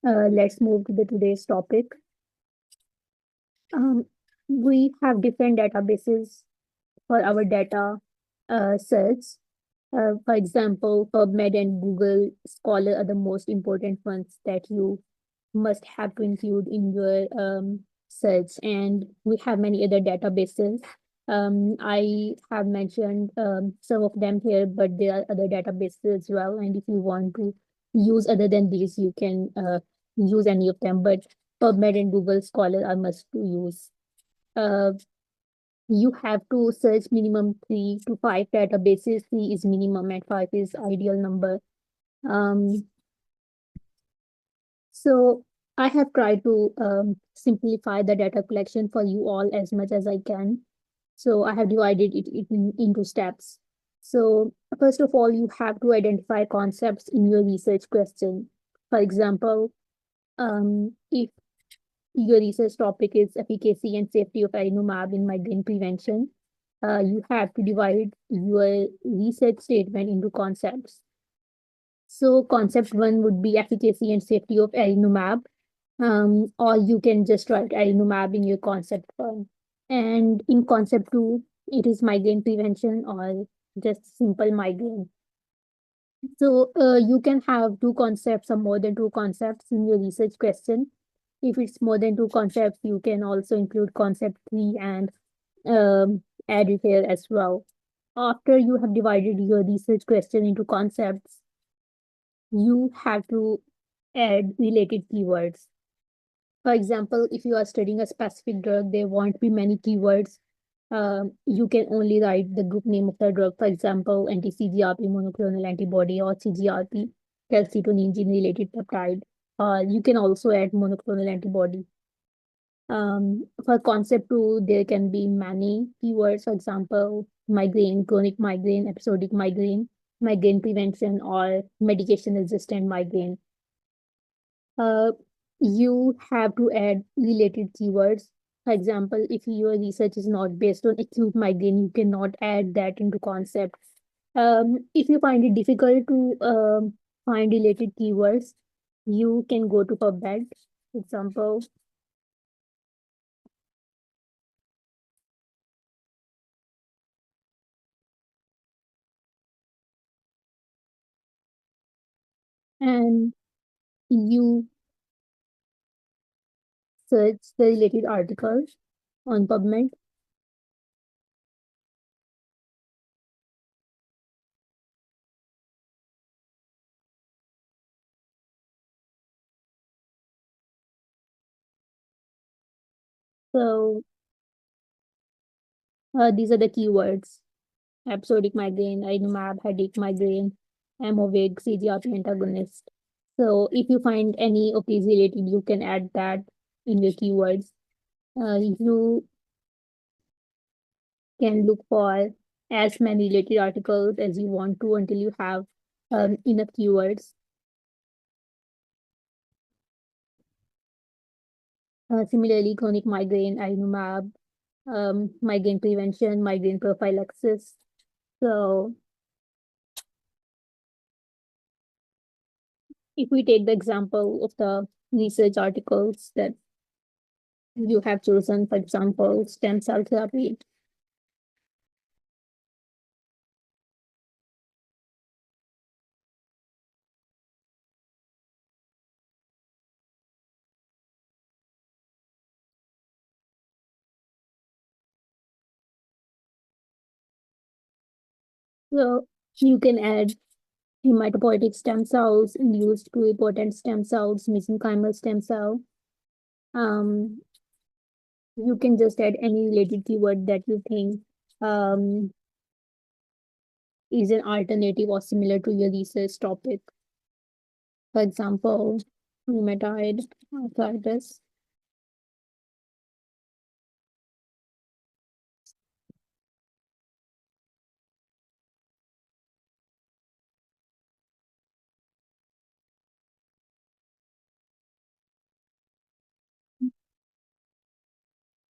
Let's move to the today's topic. Um, we have different databases for our data search. For example, PubMed and Google Scholar are the most important ones that you must have to include in your search. And we have many other databases. I have mentioned some of them here, but there are other databases as well. And if you want to use other than these, you can use any of them. But PubMed and Google Scholar are must to use. Uh, you have to search minimum 3 to 5 databases. 3 is minimum and 5 is ideal number. Um, so I have tried to simplify the data collection for you all as much as I can. So I have divided it into steps. So first of all, you have to identify concepts in your research question. For example, if your research topic is efficacy and safety of arimumab in migraine prevention, you have to divide your research statement into concepts. So concept one would be efficacy and safety of arimumab, or you can just write arimumab in your concept one. And in concept two, it is migraine prevention or just simple migraine. So you can have two concepts or more than two concepts in your research question. If it's more than two concepts, you can also include concept three and add it here as well. After you have divided your research question into concepts, you have to add related keywords. For example, if you are studying a specific drug, there won't be many keywords. You can only write the group name of the drug, for example, anti-CGRP monoclonal antibody or CGRP, calcitonin gene-related peptide. You can also add monoclonal antibody. For concept two, there can be many keywords, for example, migraine, chronic migraine, episodic migraine, migraine prevention, or medication-resistant migraine. Uh, you have to add related keywords. For example, if your research is not based on acute migraine, you cannot add that into concept. If you find it difficult to find related keywords, you can go to PubMed, for example, and you search the related articles on PubMed. So these are the keywords: episodic migraine, Inumab, headache, migraine, Amovig, CGRP antagonist. So if you find any of these related, you can add that in your keywords. You can look for as many related articles as you want to until you have enough keywords. Similarly, chronic migraine, Inumab, migraine prevention, migraine prophylaxis. So if we take the example of the research articles that you have chosen, for example, stem cell therapy. So you can add hematopoietic stem cells, induced pluripotent stem cells, mesenchymal stem cell. Um, you can just add any related keyword that you think um, is an alternative or similar to your research topic. For example, rheumatoid arthritis.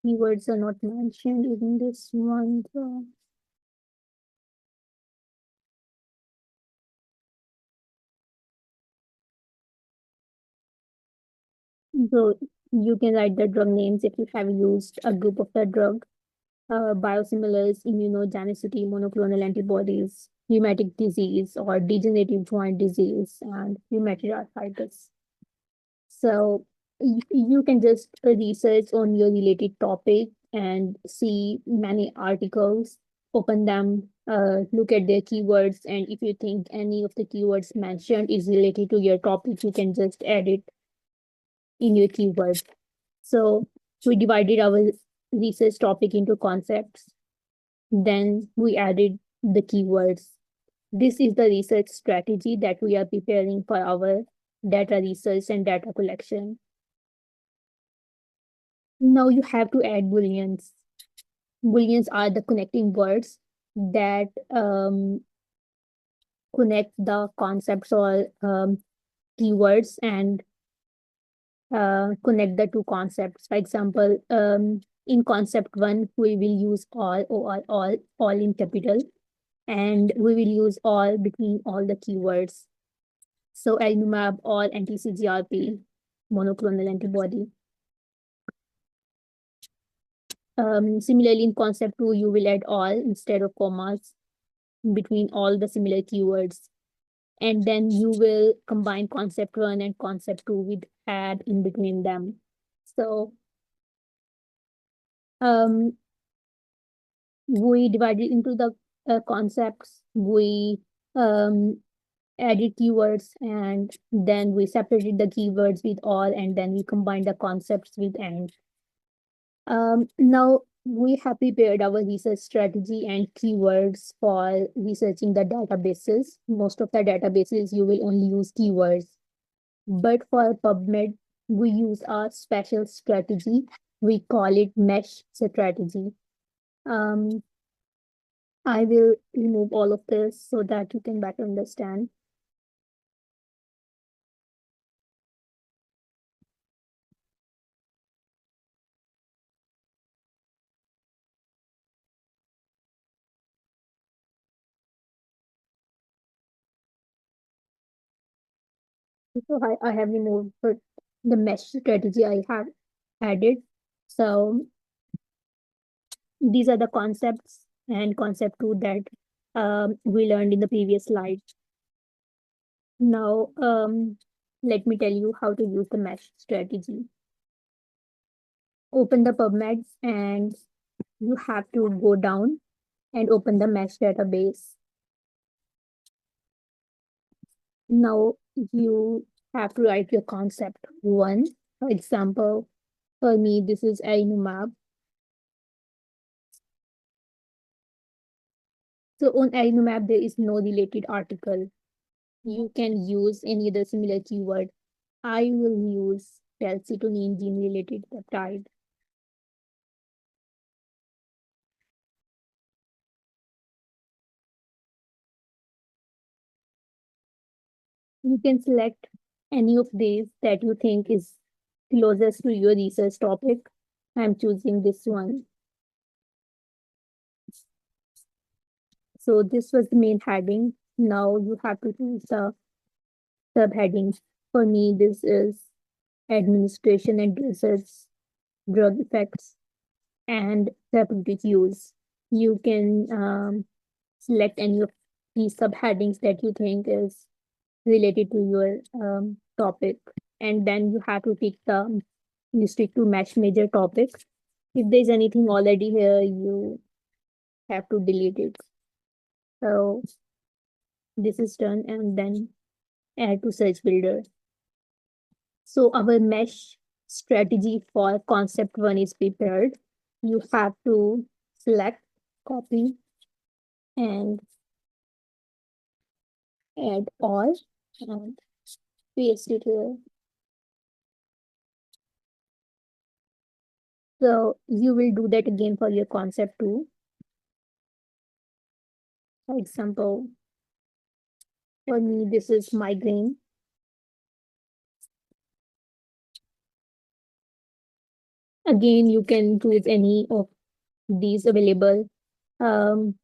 Keywords are not mentioned in this one. So So you can write the drug names if you have used a group of the drug, biosimilars, immunogenicity, monoclonal antibodies, rheumatic disease or degenerative joint disease, and rheumatoid arthritis. So you can just research on your related topic and see many articles, open them, look at their keywords, and if you think any of the keywords mentioned is related to your topic, you can just add it in your keyword. So we divided our research topic into concepts. Then we added the keywords. This is the research strategy that we are preparing for our data research and data collection. Now you have to add booleans. Booleans are the connecting words that connect the concepts or keywords and connect the two concepts. For example, in concept one, we will use all in capital, and we will use all between all the keywords. So Elnumab, all anti-CGRP, monoclonal antibody. Similarly, in concept two, you will add all instead of commas between all the similar keywords. And then you will combine concept one and concept two with add in between them. So we divided into the concepts, we added keywords, and then we separated the keywords with all, and then we combined the concepts with and. Now we have prepared our research strategy and keywords for researching the databases. Most of the databases you will only use keywords, but for PubMed, we use a special strategy. We call it mesh strategy. Um, I will remove all of this so that you can better understand. So I have removed the mesh strategy I have added. So these are the concepts and concept two that we learned in the previous slide. Now, let me tell you how to use the mesh strategy. Open the PubMed and you have to go down and open the mesh database. Now you have to write your concept one. For example, for me, this is Arinumab. So on Arinumab, there is no related article. You can use any other similar keyword. I will use calcitonin gene related peptide. You can select any of these that you think is closest to your research topic. I'm choosing this one. So this was the main heading. Now you have to choose the subheadings. For me, this is administration and research, drug effects, and therapeutic use. You can select any of these subheadings that you think is related to your topic, and then you have to pick the restrict to match major topic. If there's anything already here, you have to delete it. So this is done, and then add to search builder. So our mesh strategy for concept one is prepared. You have to select, copy, and add all and paste it here. So you will do that again for your concept two. For example, for me, this is migraine. Again, you can choose any of these available um,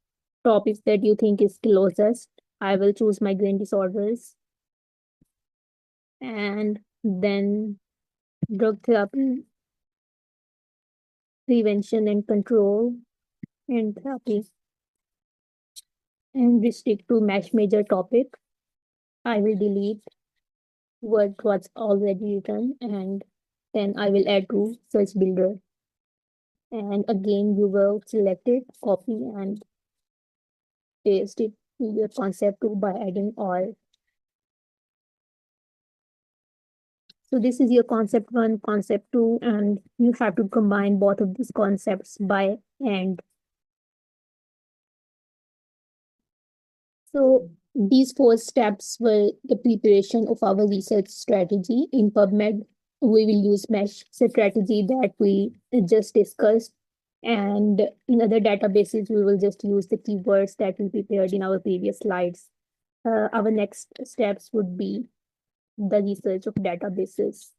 topics that you think is closest. I will choose migraine disorders. And then drug therapy, prevention and control, and therapy, and restrict to match major topic. I will delete what was already written, and then I will add to search builder. And again, you will select it, copy, and paste it to your concept two by adding all. So this is your concept one, concept two, and you have to combine both of these concepts by and. So these four steps were the preparation of our research strategy. In PubMed, we will use mesh strategy that we just discussed. And in other databases, we will just use the keywords that we prepared in our previous slides. Our next steps would be the research of databases.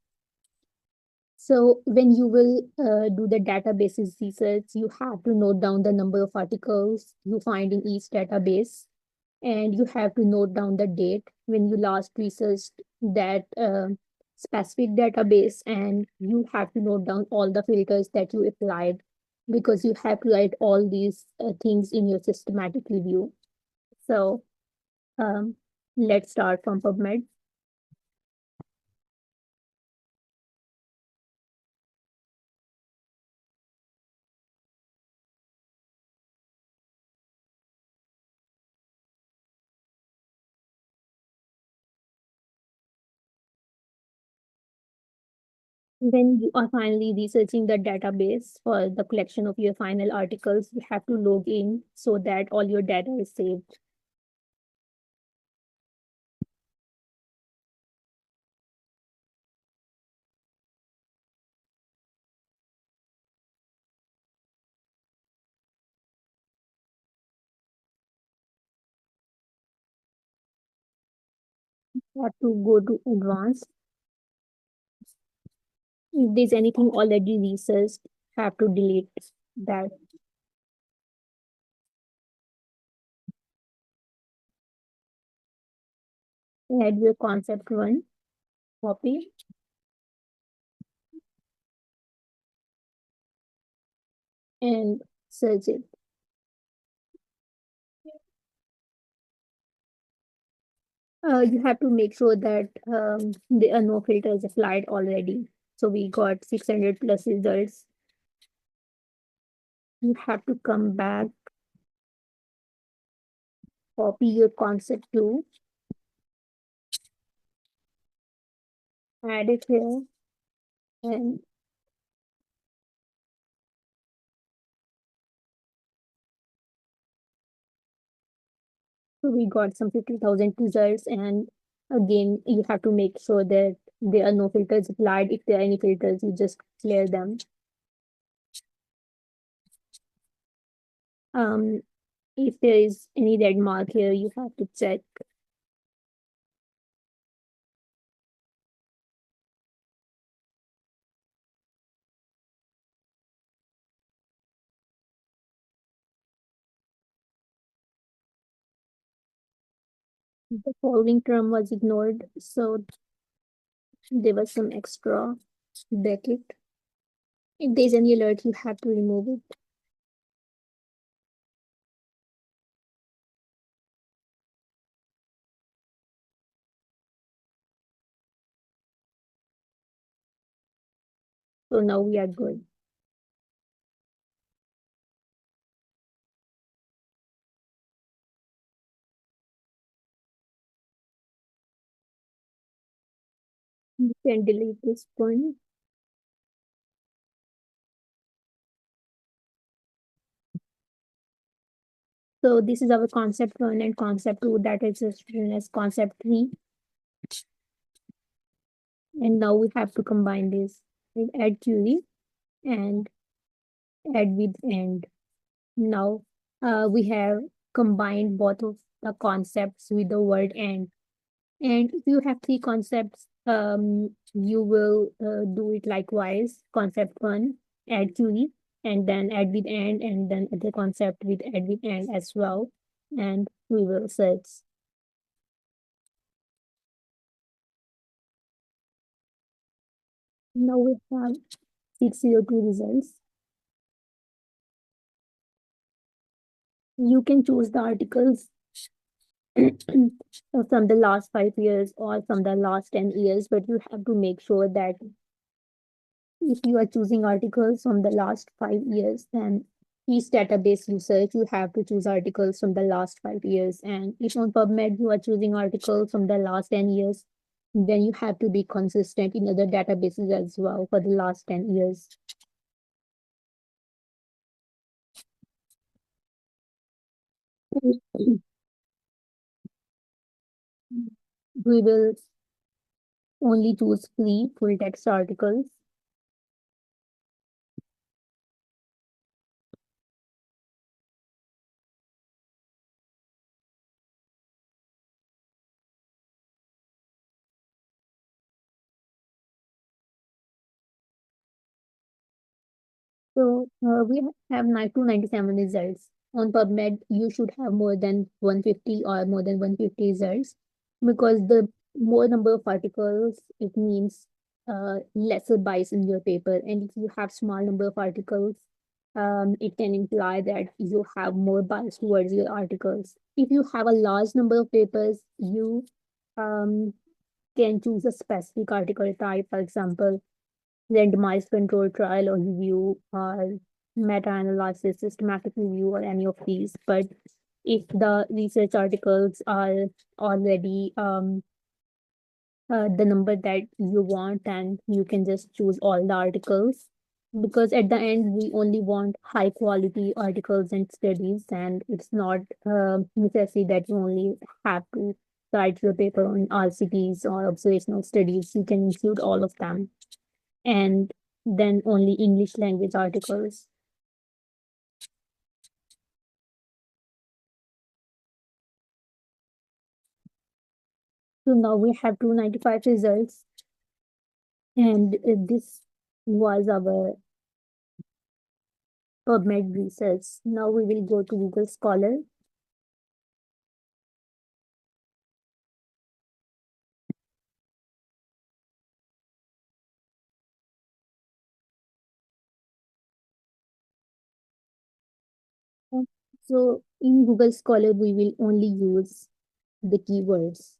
So when you will do the databases research, you have to note down the number of articles you find in each database, and you have to note down the date when you last researched that specific database, and you have to note down all the filters that you applied, because you have to write all these things in your systematic review. So um, let's start from PubMed. When you are finally researching the database for the collection of your final articles, you have to log in so that all your data is saved. You have to go to advanced. If there's anything already researched, have to delete that. Add your concept one, copy, and search it. You have to make sure that there are no filters applied already. So we got 600 plus results. You have to come back, copy your concept two, add it here, and so we got some 50,000 results. And again, you have to make sure that there are no filters applied. If there are any filters, you just clear them. Um, if there is any red mark here, you have to check. The following term was ignored, so there was some extra bracket. If there's any alert, you have to remove it. So now we are good. You can delete this one. So this is our concept one and concept two, that is just written as concept three. And now we have to combine this with add query and add with end. Now we have combined both of the concepts with the word and. And if you have three concepts, you will do it likewise. Concept one, add query, and then add with and then the concept with add with and as well. And we will search. Now we have 602 results. You can choose the articles from the last 5 years or from the last 10 years, but you have to make sure that if you are choosing articles from the last 5 years, then each database you search, you have to choose articles from the last 5 years. And if on PubMed you are choosing articles from the last 10 years, then you have to be consistent in other databases as well for the last 10 years. We will only choose free full text articles. So we have 297 results. On PubMed, you should have more than 150 or more than 150 results, because the more number of articles, it means lesser bias in your paper. And if you have small number of articles, it can imply that you have more bias towards your articles. If you have a large number of papers, you um, can choose a specific article type, for example, randomized control trial or review or meta-analysis, systematic review, or any of these. But if the research articles are already the number that you want, and you can just choose all the articles, because at the end we only want high quality articles and studies, and it's not necessary that you only have to write your paper on RCTs or observational studies. You can include all of them, and then only English language articles. So now we have 295 results, and this was our PubMed research. Now we will go to Google Scholar. So in Google Scholar, we will only use the keywords.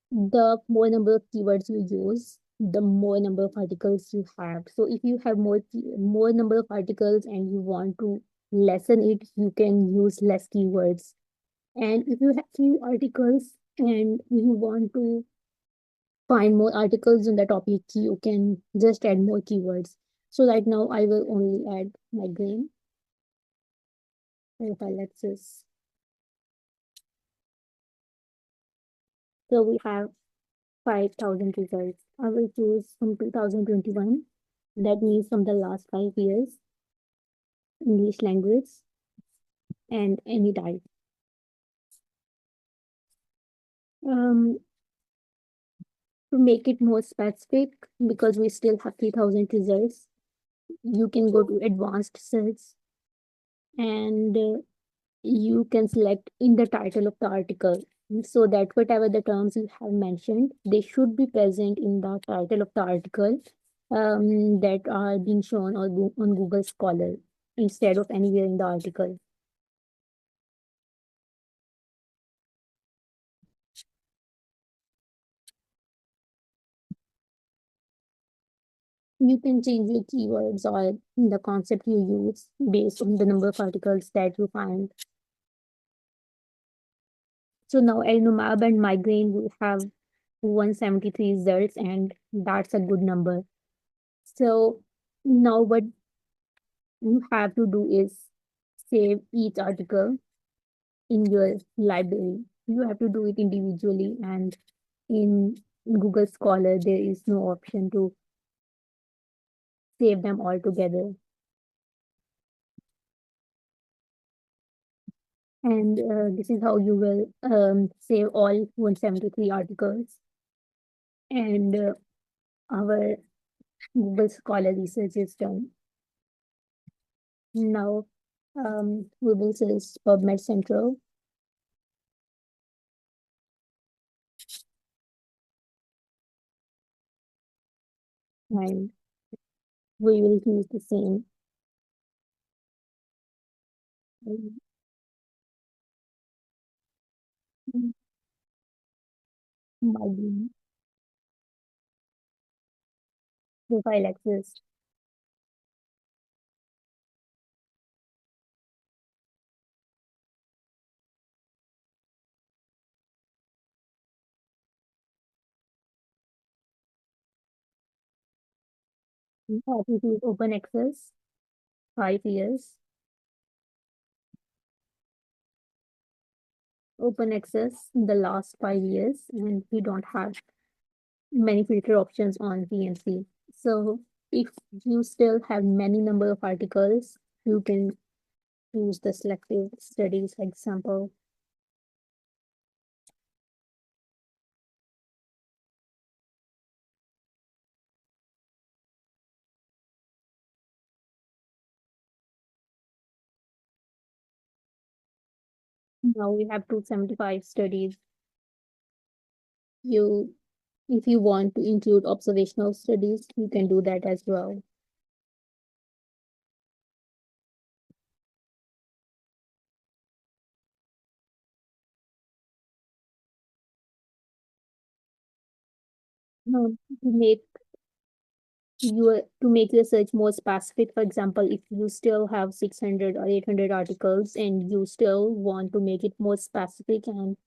The more number of keywords you use, the more number of articles you have. So if you have more number of articles and you want to lessen it, you can use less keywords. And if you have few articles and you want to find more articles on the topic, you can just add more keywords. So right now I will only add migraine, paralysis. So we have 5,000 results. I will choose from 2021. That means from the last 5 years, English language and any type. Um, to make it more specific, because we still have 3,000 results, you can go to advanced search, and you can select in the title of the article, so that whatever the terms you have mentioned, they should be present in the title of the article, that are being shown on Google Scholar instead of anywhere in the article. You can change your keywords or the concept you use based on the number of articles that you find. So now Elnomab and migraine will have 173 results, and that's a good number. So now what you have to do is save each article in your library. You have to do it individually, and in Google Scholar, there is no option to save them all together. And this is how you will save all 173 articles. And our Google Scholar research is done. Now we will search PubMed Central. and we will use the same margin profile access. It is open access, 5 years. Open access in the last 5 years, and we don't have many filter options on PNC. So if you still have many number of articles, you can use the selective studies example. Now we have 275 studies. You, if you want to include observational studies, you can do that as well. To make to make research more specific, for example, if you still have 600 or 800 articles and you still want to make it more specific, and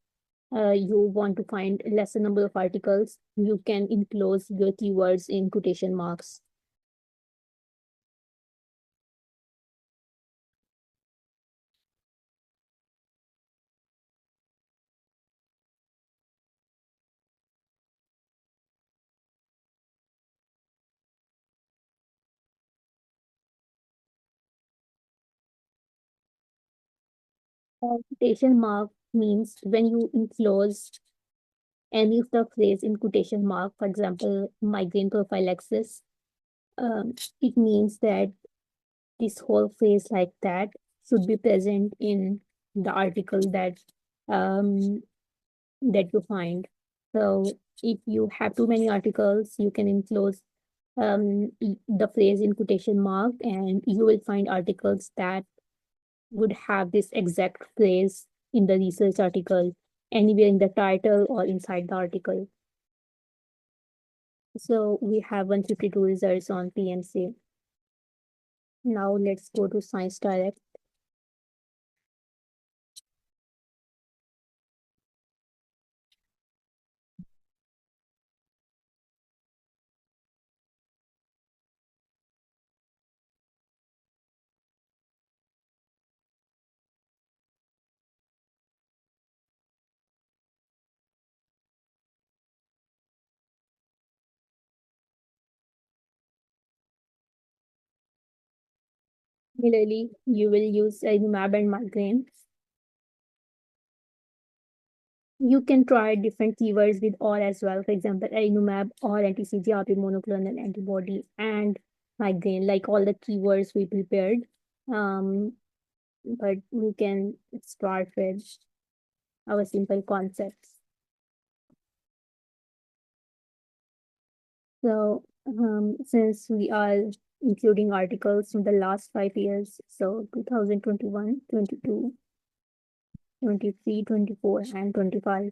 you want to find lesser number of articles, you can enclose your keywords in quotation marks. Quotation mark means when you enclose any of the phrase in quotation mark, for example, migraine prophylaxis, it means that this whole phrase like that should be present in the article um, that you find. So if you have too many articles, you can enclose the phrase in quotation mark, and you will find articles that would have this exact phrase in the research article, anywhere in the title or inside the article. So we have 152 results on PMC. Now let's go to Science Direct. Similarly, you will use Mab and migraine. You can try different keywords with or as well. For example, Arinumab or anti-CGRP monoclonal antibody and migraine, like all the keywords we prepared. Um, but we can start with our simple concepts. So, since we are including articles from the last 5 years, so 2021, 22, 23, 24, and 25.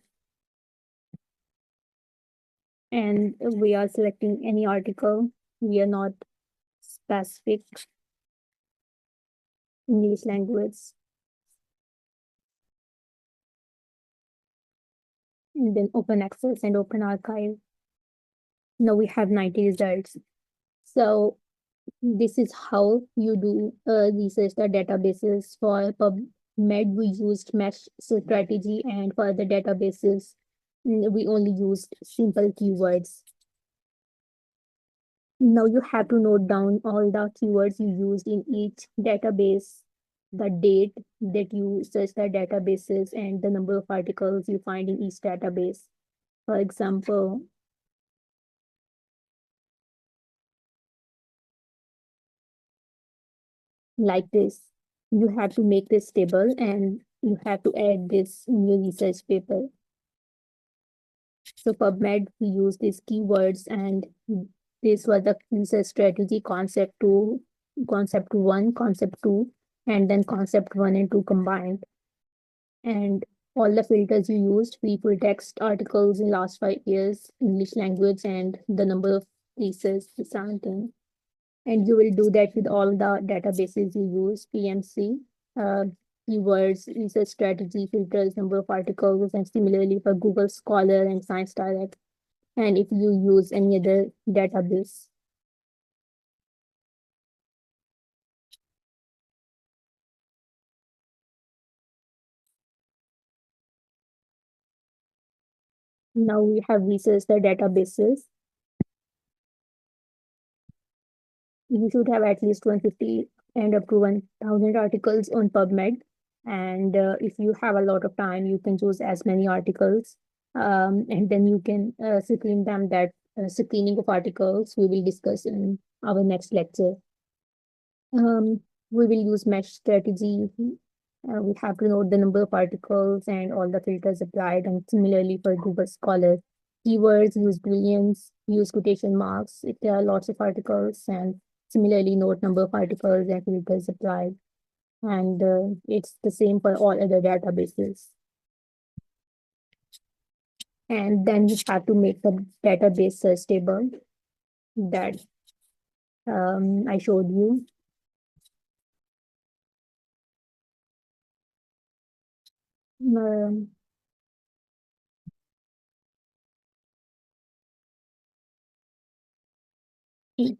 And we are selecting any article. We are not specific English language. And then open access and open archive. Now we have 90 results. So this is how you do research the databases. For PubMed, we used mesh strategy, and for the databases, we only used simple keywords. Now you have to note down all the keywords you used in each database, the date that you search the databases, and the number of articles you find in each database. For example, like this, you have to make this table and you have to add this in your research paper. So PubMed, we use these keywords and This was the research strategy concept one, concept two, and then concept one and two combined. And all the filters you used, free full text articles in last 5 years, English language, and the number of pieces, the something. And you will do that with all the databases you use, PMC, uh, keywords, research strategy, filters, number of articles, and similarly for Google Scholar and Science Direct. And if you use any other database. Now we have researched the databases. You should have at least 150 and up to 1000 articles on PubMed. And if you have a lot of time, you can choose as many articles. And then you can screen them. That screening of articles we will discuss in our next lecture. Um, we will use mesh strategy. We have to note the number of articles and all the filters applied. And similarly for Google Scholar, keywords, use booleans, use quotation marks if there are lots of articles, and similarly note number of articles and filters applied. And it's the same for all other databases. And then you have to make the database stable that I showed you. Um,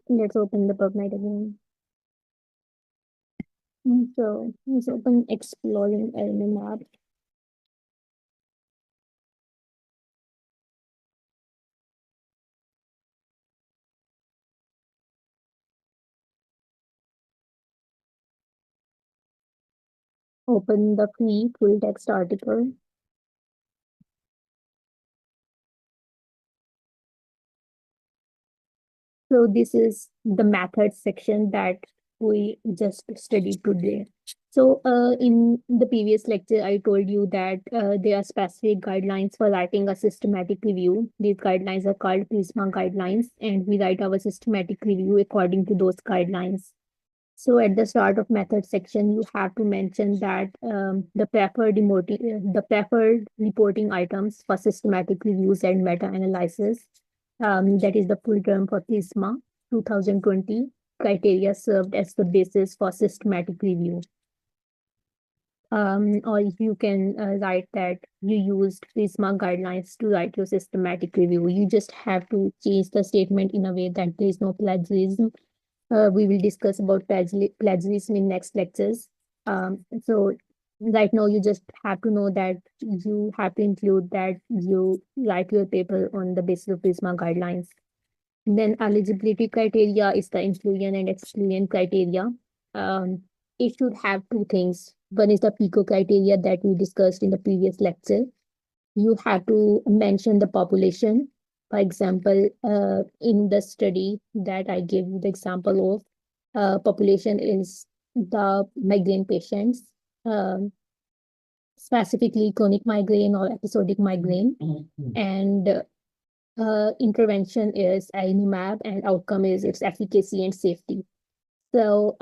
let's open the PubMed again. So let's open exploring element map. Open the free full text article. So this is the method section that we just studied today. So in the previous lecture, I told you that there are specific guidelines for writing a systematic review. These guidelines are called PRISMA guidelines, and we write our systematic review according to those guidelines. So at the start of method section, you have to mention that the preferred reporting items for systematic reviews and meta-analysis. That is the full term for PRISMA 2020 criteria served as the basis for systematic review. Or if you can write that you used PRISMA guidelines to write your systematic review. You just have to change the statement in a way that there is no plagiarism. We will discuss about plagiarism in next lectures. So right now you just have to know that you have to include that you write your paper on the basis of PRISMA guidelines. And then eligibility criteria is the inclusion and exclusion criteria. Um, it should have two things. One is the PICO criteria that we discussed in the previous lecture. You have to mention the population. For example, in the study that I gave you the example of, population is the migraine patients, um, specifically chronic migraine or episodic migraine. And intervention is arimumab, and outcome is its efficacy and safety. So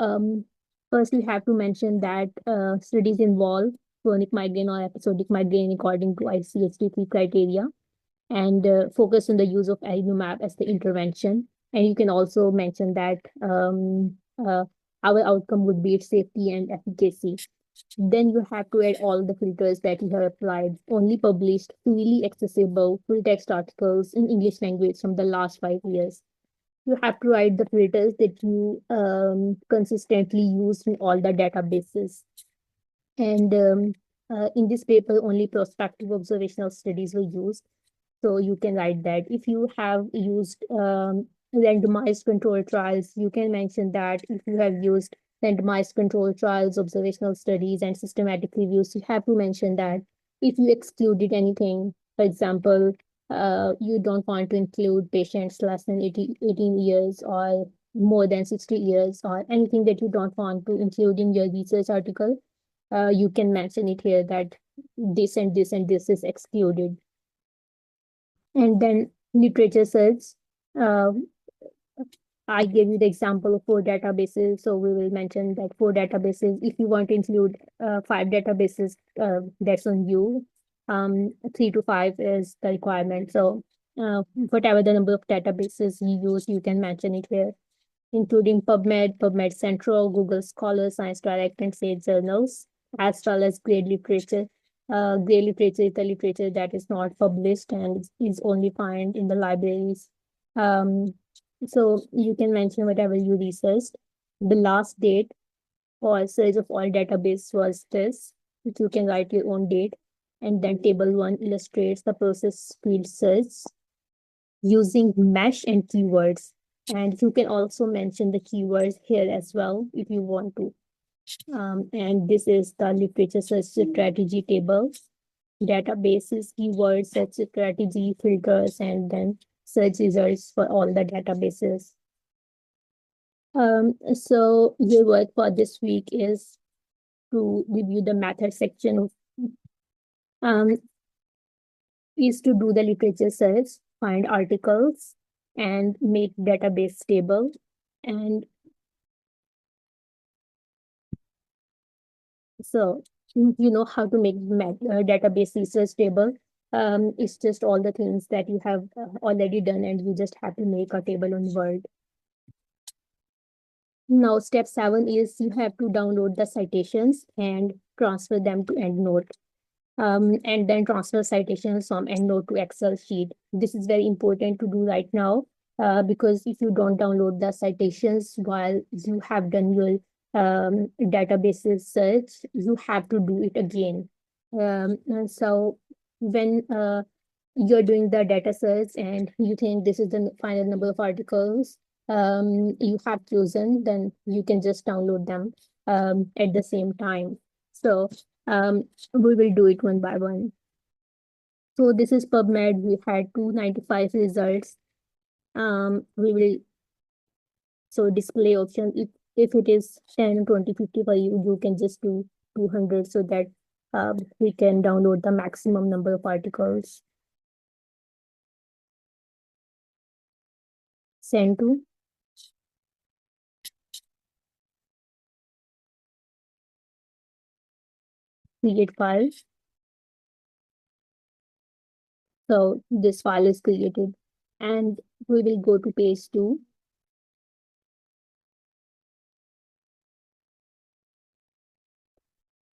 first we have to mention that studies involve chronic migraine or episodic migraine according to ICH-3 criteria, and focus on the use of arimumab as the intervention. And you can also mention that our outcome would be its safety and efficacy. Then you have to add all the filters that you have applied. Only published, freely accessible, full text articles in English language from the last 5 years. You have to write the filters that you consistently use in all the databases. And in this paper, only prospective observational studies were used. So you can write that. If you have used randomized control trials, you can mention that. If you have used randomized control trials, observational studies, and systematic reviews, you have to mention that. If you excluded anything, for example, you don't want to include patients less than 18 years or more than 60 years, or anything that you don't want to include in your research article, you can mention it here that this and this and this is excluded. And then literature search. Uh, I gave you the example of four databases, so we will mention that four databases. If you want to include five databases, that's on you. Three to five is the requirement. So whatever the number of databases you use, you can mention it here, including PubMed, PubMed Central, Google Scholar, Science Direct, and Sage journals, as well as grade literature. Grade literature is the literature that is not published and is only found in the libraries. Um, so you can mention whatever you researched. The last date for search of all database was this, which you can write your own date. And then table one illustrates the process field search using mesh and keywords. And you can also mention the keywords here as well if you want to. And this is the literature search strategy table, databases, keywords, search strategy, filters, and then search results for all the databases. So your work for this week is to review the method section of um, is to do the literature search, find articles, and make database table. And so you know how to make database research table. It's just all the things that you have already done, and you just have to make a table on Word. Now, step seven is you have to download the citations and transfer them to EndNote. And then transfer citations from EndNote to Excel sheet. This is very important to do right now because if you don't download the citations while you have done your databases search, you have to do it again. And so when you're doing the data search and you think this is the final number of articles you have chosen, then you can just download them at the same time. So we will do it one by one. So this is PubMed. We had 295 results. We will so display option. If it is 10, 20, 50 for you, you can just do 200 so that we can download the maximum number of articles. Send to create file. So this file is created and we will go to page 2.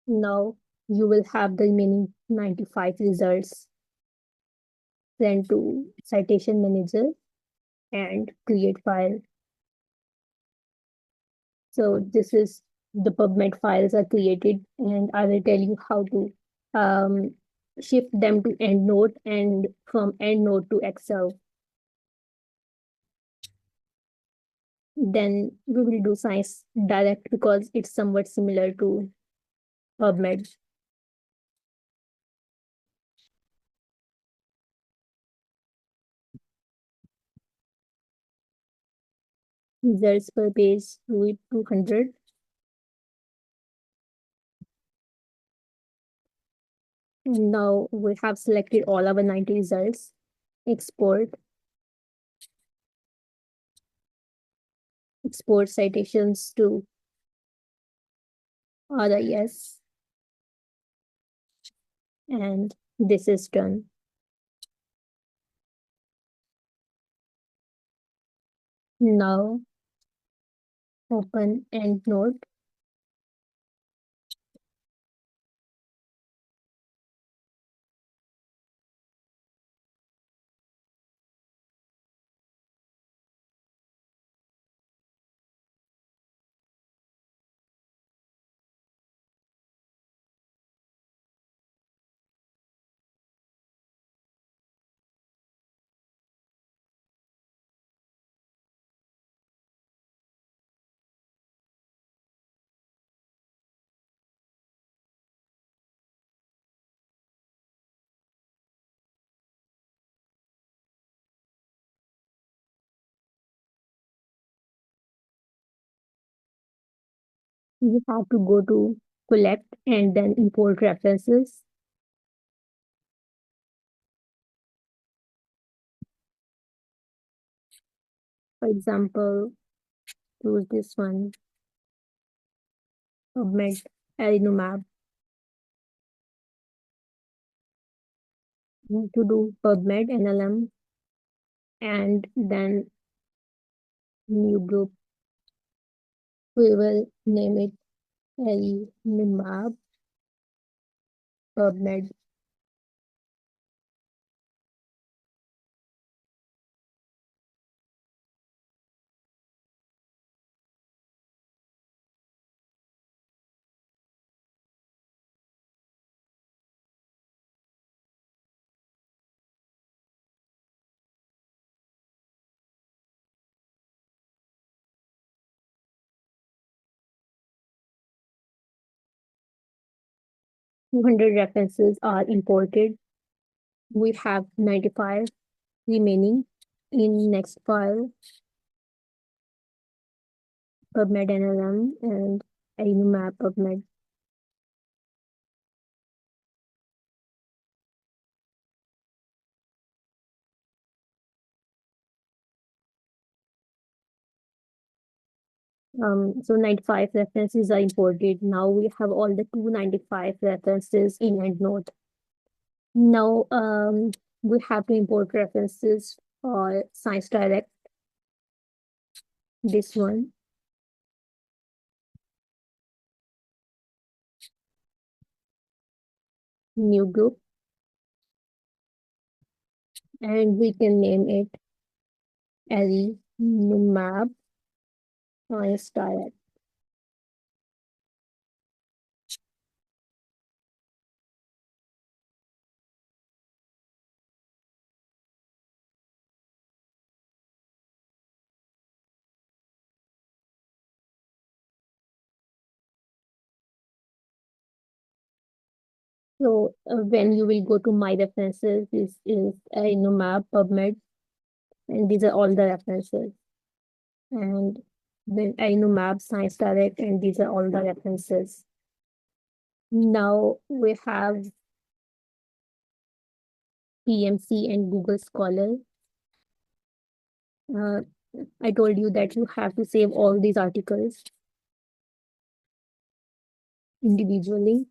Now you will have the remaining 95 results. Send to citation manager and create file. So this is the PubMed files are created and I will tell you how to um, shift them to EndNote and from EndNote to Excel. Then we will do Science Direct because it's somewhat similar to PubMed. Results per page with 200. And now we have selected all our 90 results. Export. Export citations to RIS. And this is done. Now open EndNote. You have to go to collect and then import references. For example, choose this one, PubMed Arenumab. To do PubMed NLM and then new group, we will name it Arenumab PubMed. 200 references are imported. We have 95 remaining in next file, PubMed NLM and Arenumab PubMed. So 95 references are imported. Now we have all the 295 references in EndNote. Now we have to import references for Science Direct. This one. New group. And we can name it Arenumab Science Direct. So when you will go to my references, this is Arenumab PubMed, and these are all the references. And then Arenumab Science Direct, and these are all the references. Now we have PMC and Google Scholar. Uh, I told you that you have to save all these articles individually.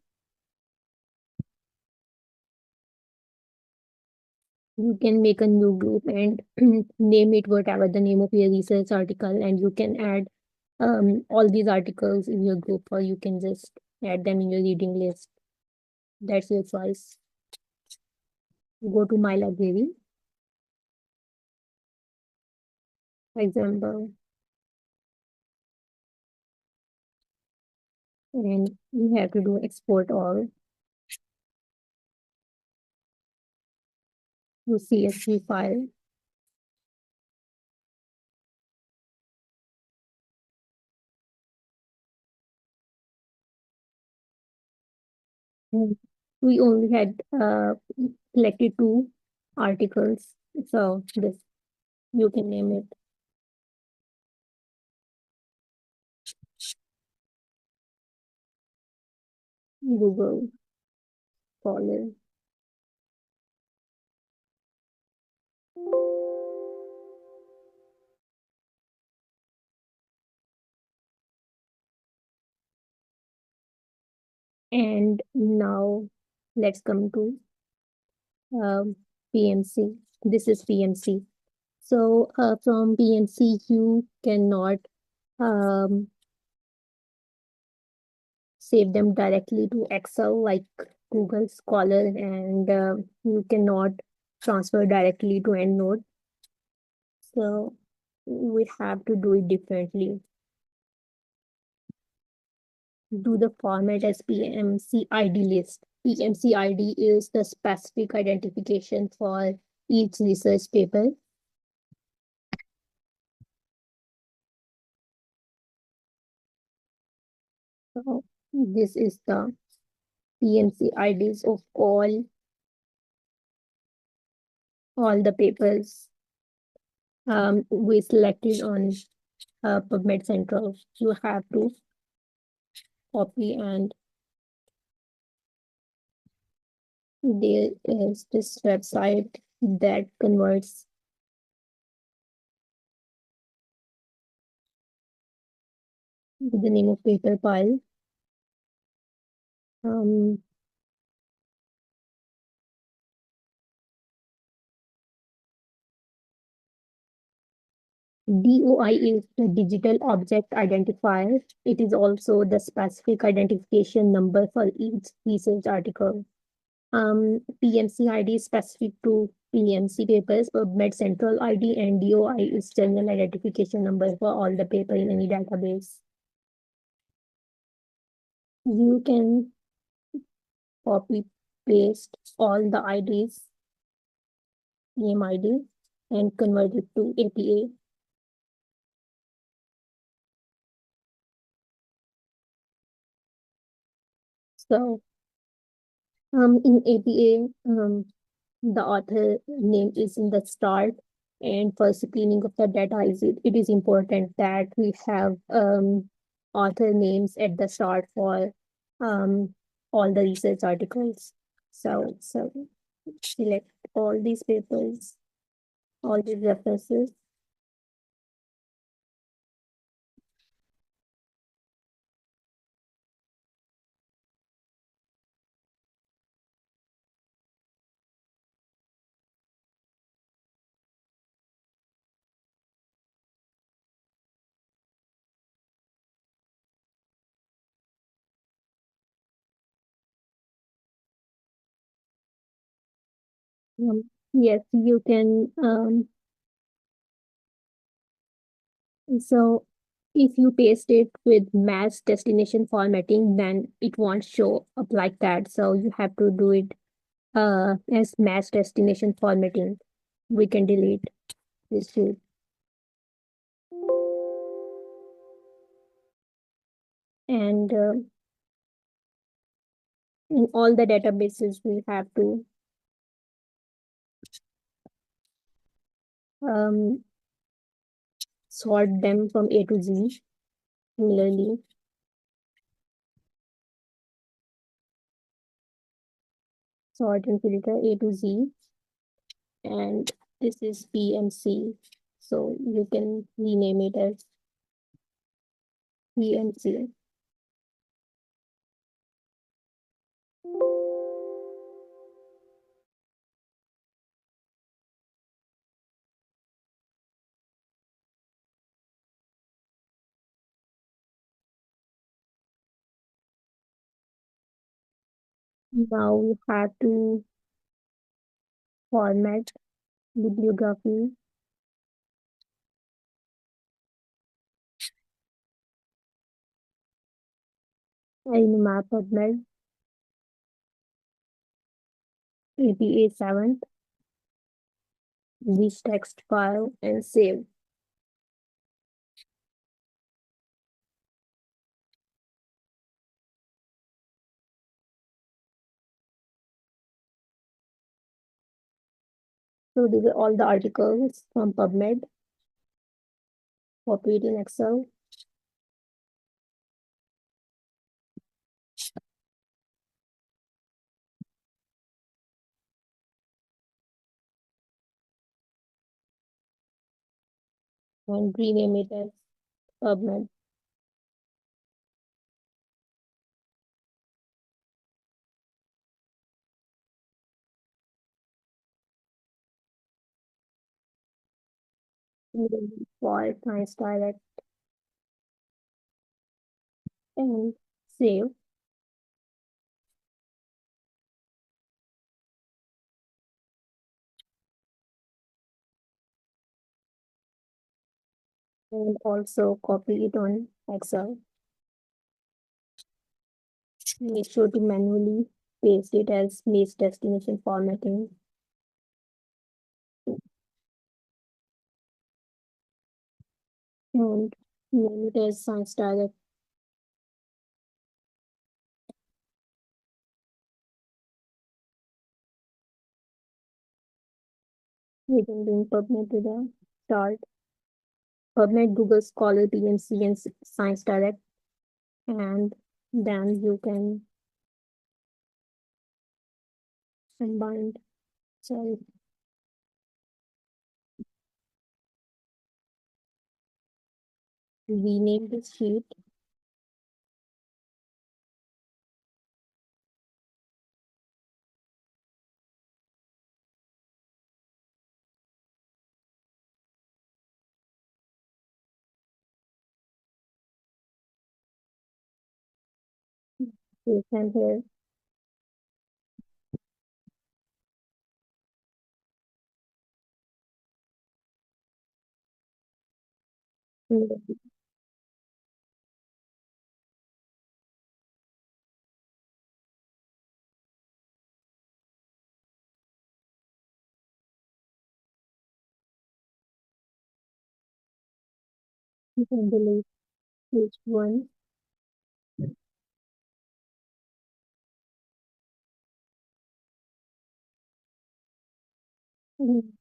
You can make a new group and name it whatever the name of your research article, and you can add all these articles in your group, or you can just add them in your reading list. That's your choice. Go to my library, for example, and you have to do export all to CSV file. And we only had collected 2 articles, so this you can name it Google Scholar. And now let's come to PMC. This is PMC. So from PMC, you cannot um, save them directly to Excel like Google Scholar, and you cannot transfer directly to EndNote. So we have to do it differently. Do the format as PMC ID list. PMC ID is the specific identification for each research paper. So this is the PMC IDs of all the papers we selected on PubMed Central. You have to copy, and there is this website that converts with the name of paper pile. Um, DOI is the digital object identifier. It is also the specific identification number for each research article. PMC ID is specific to PMC papers, PubMed Central ID, and DOI is general identification number for all the paper in any database. You can copy paste all the IDs, name ID, and convert it to APA. So in APA, the author name is in the start, and for screening of the data, it is important that we have author names at the start for um, all the research articles. So select all these papers, all these references. Yes, you can. So if you paste it with mass destination formatting, then it won't show up like that. So you have to do it as mass destination formatting. We can delete this field. And in all the databases, we have to um, sort them from A to Z. Similarly, sort and filter A to Z. And this is PMC. So you can rename it as PMC. Now we have to format bibliography in map PubMed APA 7, this text file and save. So these are all the articles from PubMed. Copy it in Excel and rename it as PubMed. For Science Direct and save. And also copy it on Excel. Make sure to manually paste it as place destination formatting. And name it as Science Direct. We can bring PubMed to the start. PubMed, Google Scholar, PMC, and Science Direct. And then you can combine, sorry, rename this sheet Yes, I'm here. Mm, you can delete each one.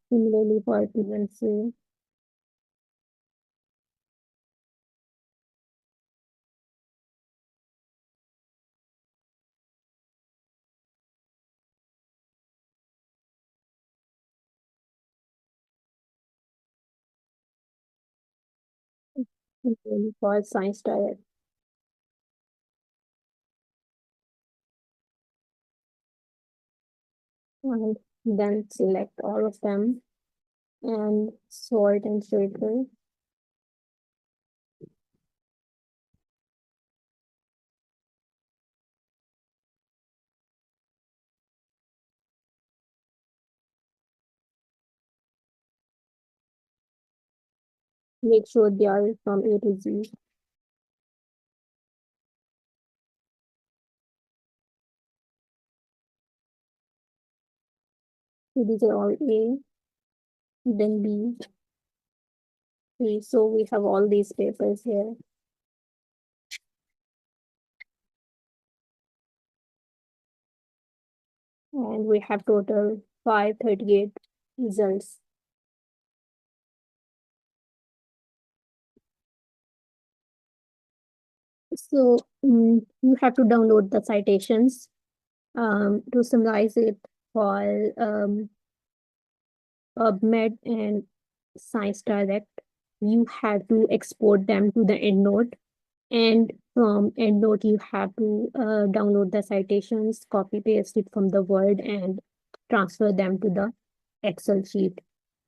Similarly for frequency, similarly for science direct, and then select all of them and sort and filter. Make sure they are from A to Z. So these are all A, then B, C. So we have all these papers here, and we have total 538 results. So you have to download the citations to summarize it for PubMed and Science Direct. You have to export them to the EndNote, and from EndNote you have to download the citations, copy paste it from the Word, and transfer them to the Excel sheet.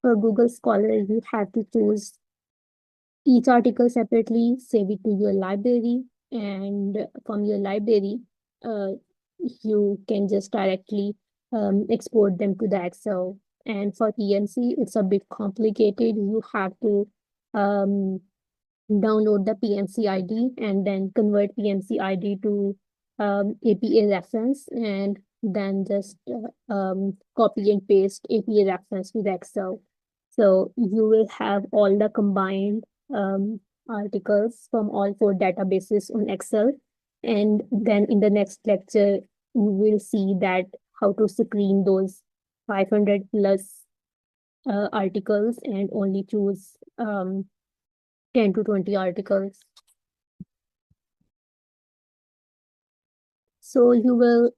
For Google Scholar, you have to choose each article separately, save it to your library, and from your library, uh, you can just directly export them to the Excel. And for PNC, it's a bit complicated. You have to um, download the PNC ID and then convert PNC ID to APA reference, and then just copy and paste APA reference to the Excel. So you will have all the combined um, articles from all four databases on Excel. And then in the next lecture, you will see that how to screen those 500 plus articles and only choose 10 to 20 articles. So you will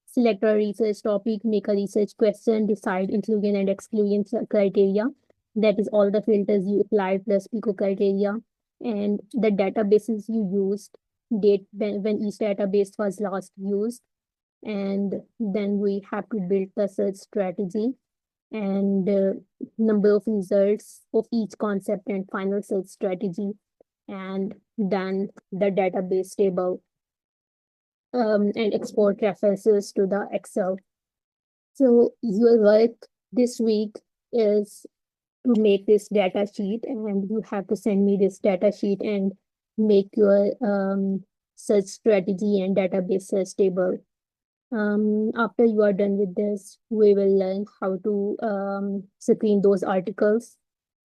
select a research topic, make a research question, decide inclusion and exclusion criteria. That is all the filters you applied plus PICO criteria, and the databases you used, date when each database was last used, and then we have to build the search strategy and number of results of each concept and final search strategy, and then the database table and export references to the Excel. So your work this week is to make this data sheet, and you have to send me this data sheet and make your search strategy and database search table. After you are done with this, we will learn how to screen those articles.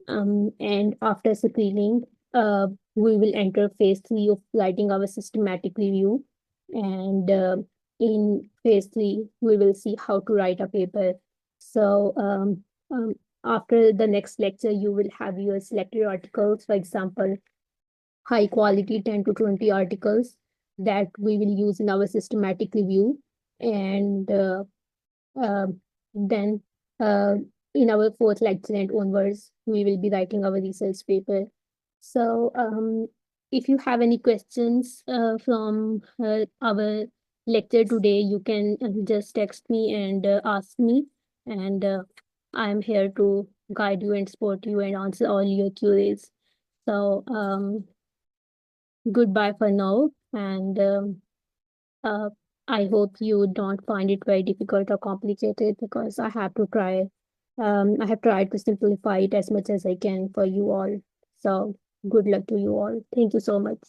And after screening, we will enter phase three of writing our systematic review. And in phase three, we will see how to write a paper. So after the next lecture, you will have your selected articles, for example, high quality 10 to 20 articles that we will use in our systematic review. And um, then uh, in our fourth lecture and onwards, we will be writing our research paper. So if you have any questions from our lecture today, you can just text me and ask me. And I'm here to guide you and support you and answer all your queries. So goodbye for now. And Uh, I hope you don't find it very difficult or complicated because I have to try. I have tried to simplify it as much as I can for you all. So good luck to you all. Thank you so much.